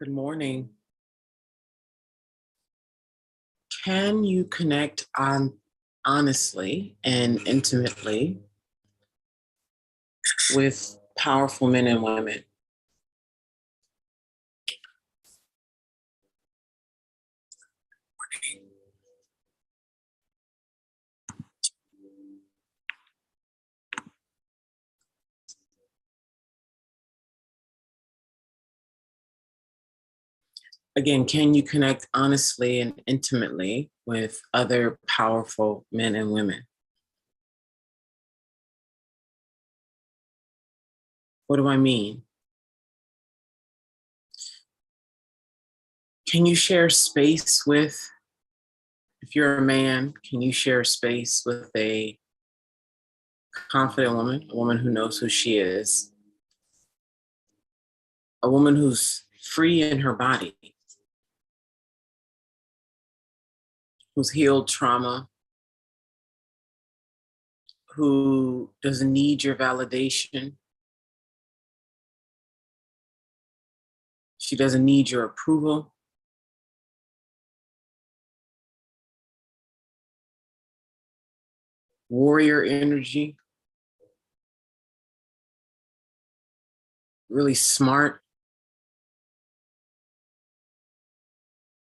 Good morning. Can you connect on honestly and intimately with powerful men and women? Again, can you connect honestly and intimately with other powerful men and women? What do I mean? Can you share space with, if you're a man, can you share space with a confident woman, a woman who knows who she is, a woman who's free in her body, who's healed trauma, who doesn't need your validation? She doesn't need your approval. Warrior energy, really smart,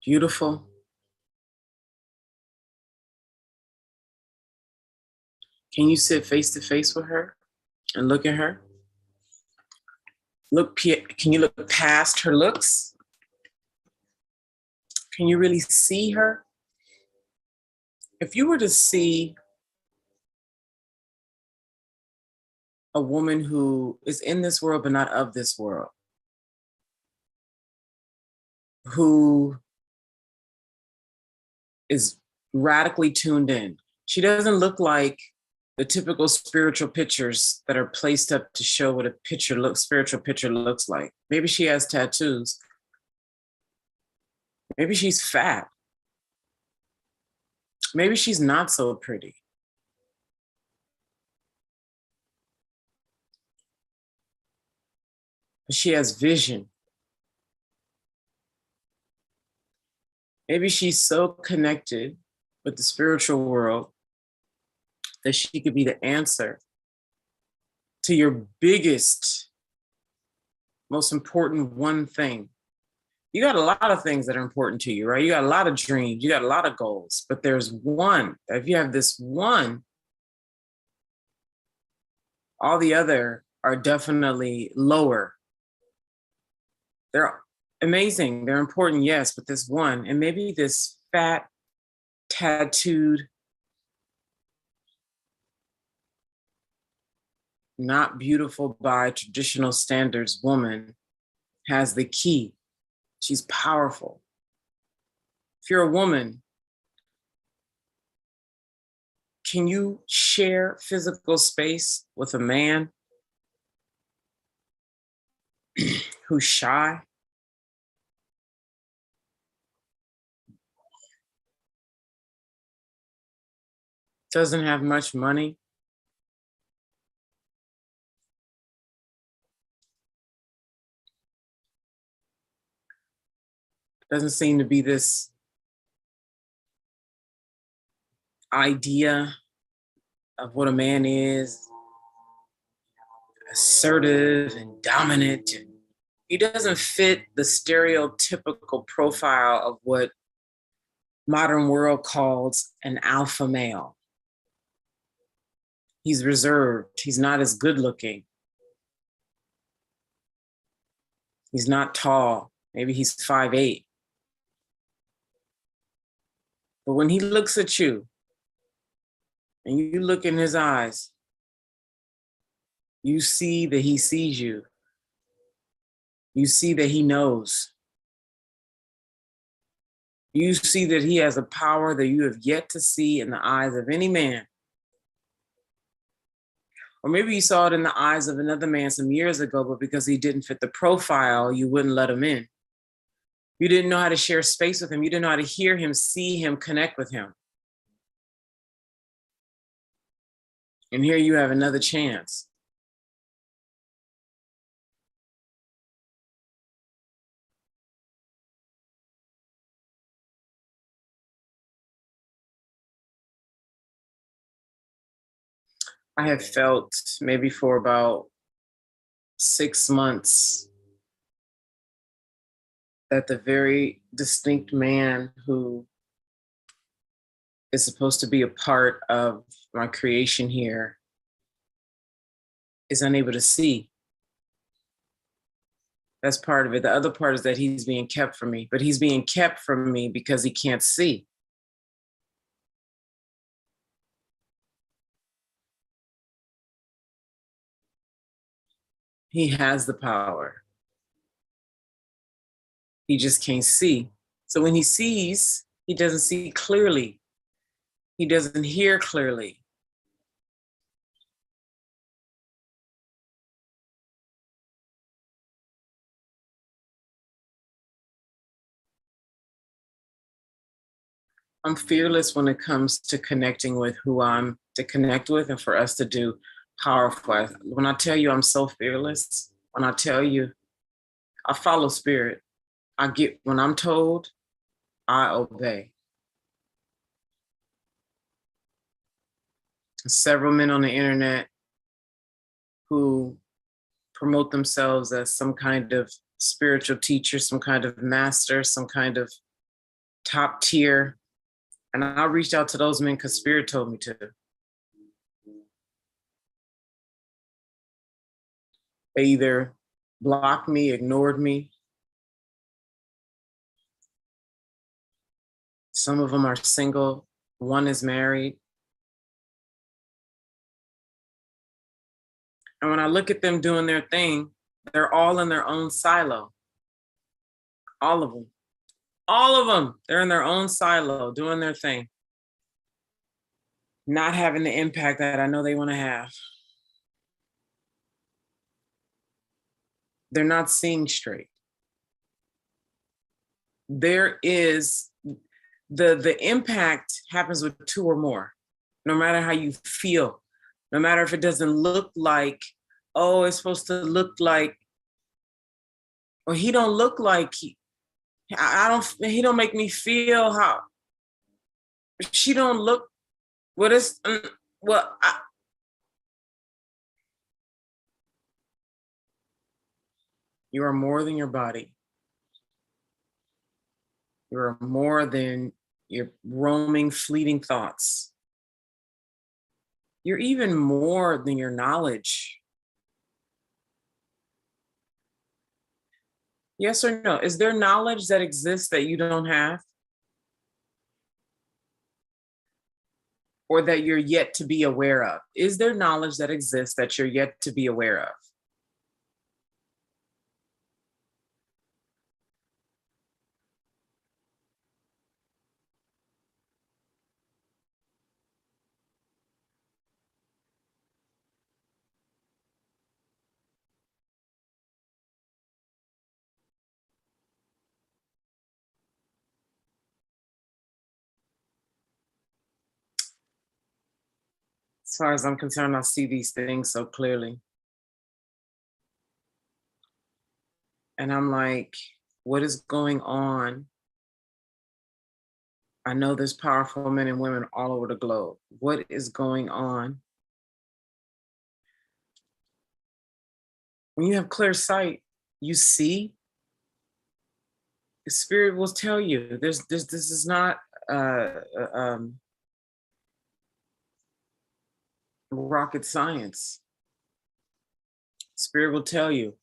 beautiful. Can you sit face to face with her and look at her? Can you look past her looks? Can you really see her? If you were to see a woman who is in this world but not of this world, who is radically tuned in, she doesn't look like the typical spiritual pictures that are placed up to show what a spiritual picture looks like. Maybe she has tattoos. Maybe she's fat. Maybe she's not so pretty. But she has vision. Maybe she's so connected with the spiritual world that she could be the answer to your biggest, most important one thing. You got a lot of things that are important to you, right? You got a lot of dreams, you got a lot of goals, but there's one. If you have this one, all the other are definitely lower. They're amazing, they're important, yes, but this one, and maybe this fat, tattooed, not beautiful by traditional standards woman has the key. She's powerful. If you're a woman, can you share physical space with a man who's shy? Doesn't have much money? Doesn't seem to be this idea of what a man is, assertive and dominant. And he doesn't fit the stereotypical profile of what modern world calls an alpha male. He's reserved. He's not as good looking. He's not tall. Maybe he's 5'8". But when he looks at you and you look in his eyes, you see that he sees you. You see that he knows. You see that he has a power that you have yet to see in the eyes of any man. Or maybe you saw it in the eyes of another man some years ago, but because he didn't fit the profile, you wouldn't let him in. You didn't know how to share space with him. You didn't know how to hear him, see him, connect with him. And here you have another chance. I have felt maybe for about 6 months that the very distinct man who is supposed to be a part of my creation here is unable to see. That's part of it. The other part is that he's being kept from me, but he's being kept from me because he can't see. He has the power. He just can't see. So when he sees, he doesn't see clearly. He doesn't hear clearly. I'm fearless when it comes to connecting with who I'm to connect with and for us to do powerful. When I tell you I'm so fearless, when I tell you I follow spirit, I get when I'm told, I obey. Several men on the internet who promote themselves as some kind of spiritual teacher, some kind of master, some kind of top tier. And I reached out to those men because spirit told me to. They either blocked me, ignored me. Some of them are single, one is married. And when I look at them doing their thing, they're all in their own silo. All of them. All of them. They're in their own silo doing their thing. Not having the impact that I know they want to have. They're not seeing straight. There is the impact happens with two or more, no matter how you feel, no matter if it doesn't look like, oh, it's supposed to look like, or he don't look like he don't make me feel how, she don't look, what is, well, you are more than your body. You are more than your roaming, fleeting thoughts. You're even more than your knowledge. Yes or no? Is there knowledge that exists that you don't have? Or that you're yet to be aware of? Is there knowledge that exists that you're yet to be aware of? As far as I'm concerned, I see these things so clearly. And I'm like, what is going on? I know there's powerful men and women all over the globe. What is going on? When you have clear sight, you see, the spirit will tell you. This is not rocket science. Spirit will tell you,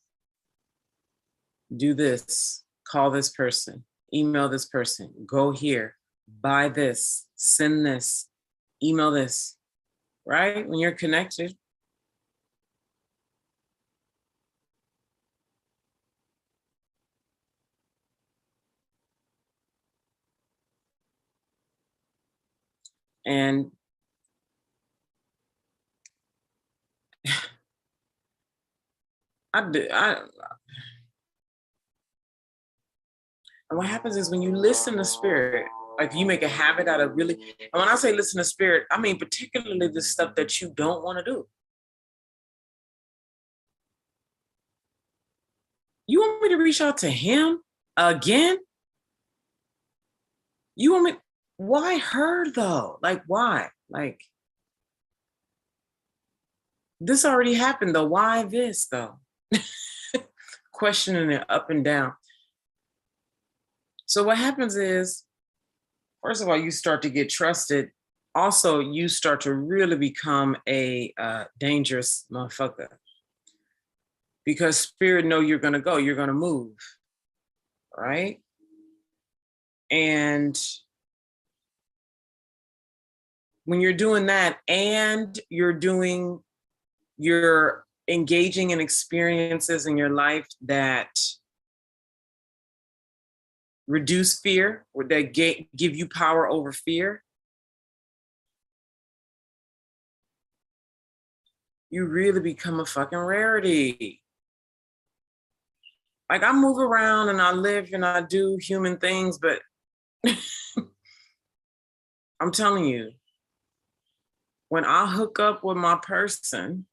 do this, call this person, email this person, go here, buy this, send this, email this, right? When you're connected. And and what happens is when you listen to spirit, like you make a habit out of really, and when I say listen to spirit, I mean particularly the stuff that you don't want to do. You want me to reach out to him again? You want me, why her though? Like, why? Like, this already happened though. Why this though? Questioning it up and down. So what happens is, first of all, you start to get trusted. Also, you start to really become a dangerous motherfucker because spirit know you're gonna go, you're gonna move, right? And when you're doing that, and you're engaging in experiences in your life that reduce fear or that give you power over fear, you really become a fucking rarity. Like I move around and I live and I do human things, but I'm telling you, when I hook up with my person,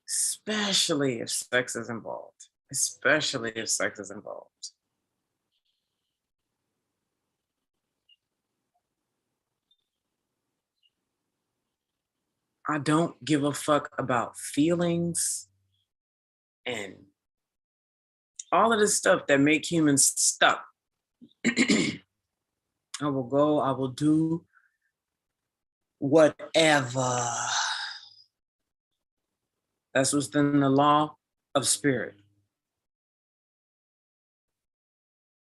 especially if sex is involved, especially if sex is involved, I don't give a fuck about feelings and all of this stuff that make humans stuck. I will go, I will do whatever. That's within the law of spirit.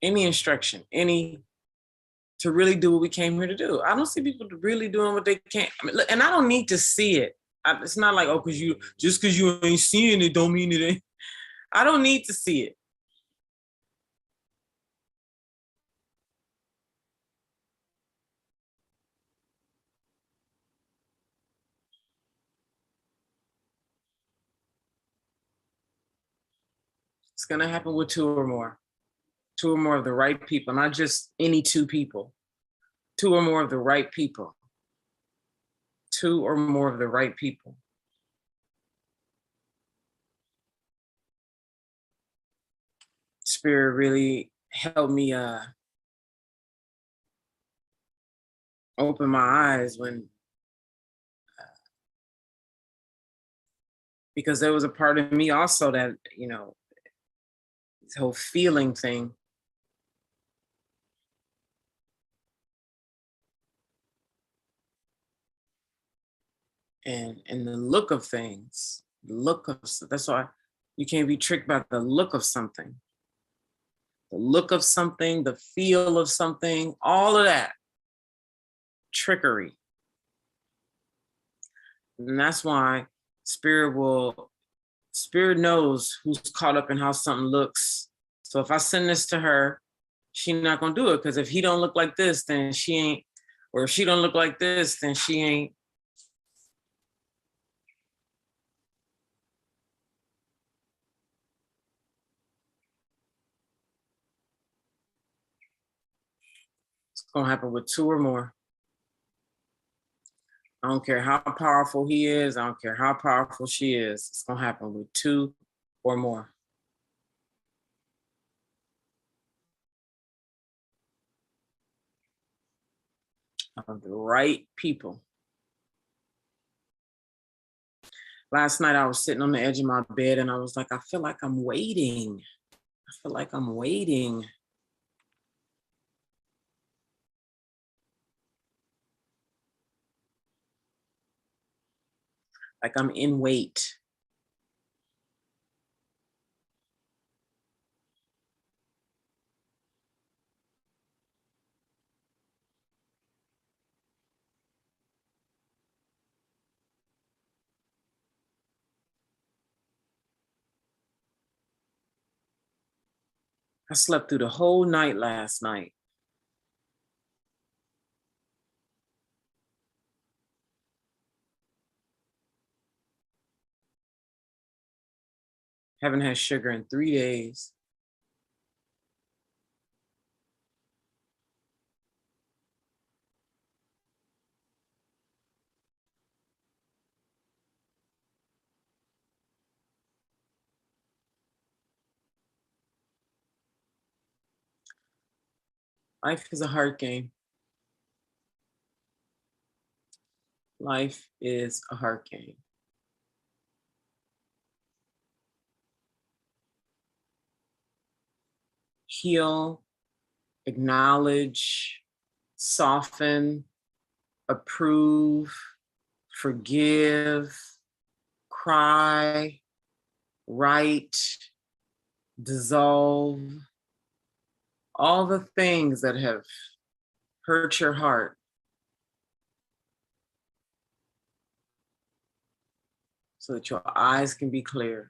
Any instruction, to really do what we came here to do. I don't see people really doing what they can. I mean, and I don't need to see it. It's not like, oh, because you ain't seeing it don't mean it ain't. I don't need to see it. It's gonna happen with two or more of the right people, not just any two people. Two or more of the right people. Two or more of the right people. Spirit really helped me open my eyes because there was a part of me also that, this whole feeling thing. And the look of things, that's why you can't be tricked by the look of something. The look of something, the feel of something, all of that. Trickery. And that's why spirit knows who's caught up in how something looks. So if I send this to her, she's not gonna do it, because if he don't look like this, then she ain't, or if she don't look like this, then she ain't. It's gonna happen with two or more. I don't care how powerful he is. I don't care how powerful she is. It's gonna happen with two or more. Of the right people. Last night I was sitting on the edge of my bed and I was like, I feel like I'm waiting. I feel like I'm waiting. Like I'm in wait. I slept through the whole night last night. Haven't had sugar in 3 days. Life is a hard game. Life is a heart game. Heal, acknowledge, soften, approve, forgive, cry, write, dissolve, all the things that have hurt your heart. So that your eyes can be clear.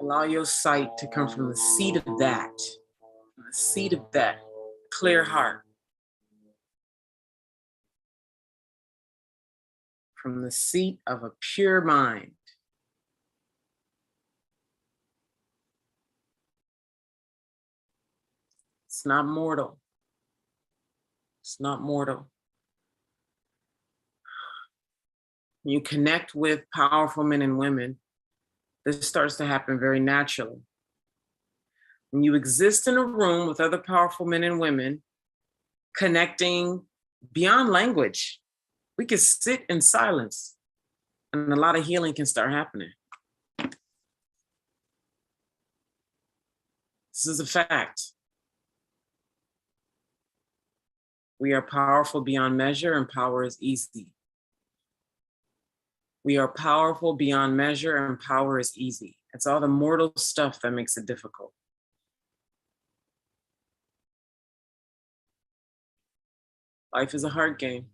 Allow your sight to come from the seat of that, clear heart. From the seat of a pure mind. It's not mortal. It's not mortal. When you connect with powerful men and women, this starts to happen very naturally. When you exist in a room with other powerful men and women, connecting beyond language, we can sit in silence and a lot of healing can start happening. This is a fact. We are powerful beyond measure and power is easy. We are powerful beyond measure and power is easy. It's all the mortal stuff that makes it difficult. Life is a hard game.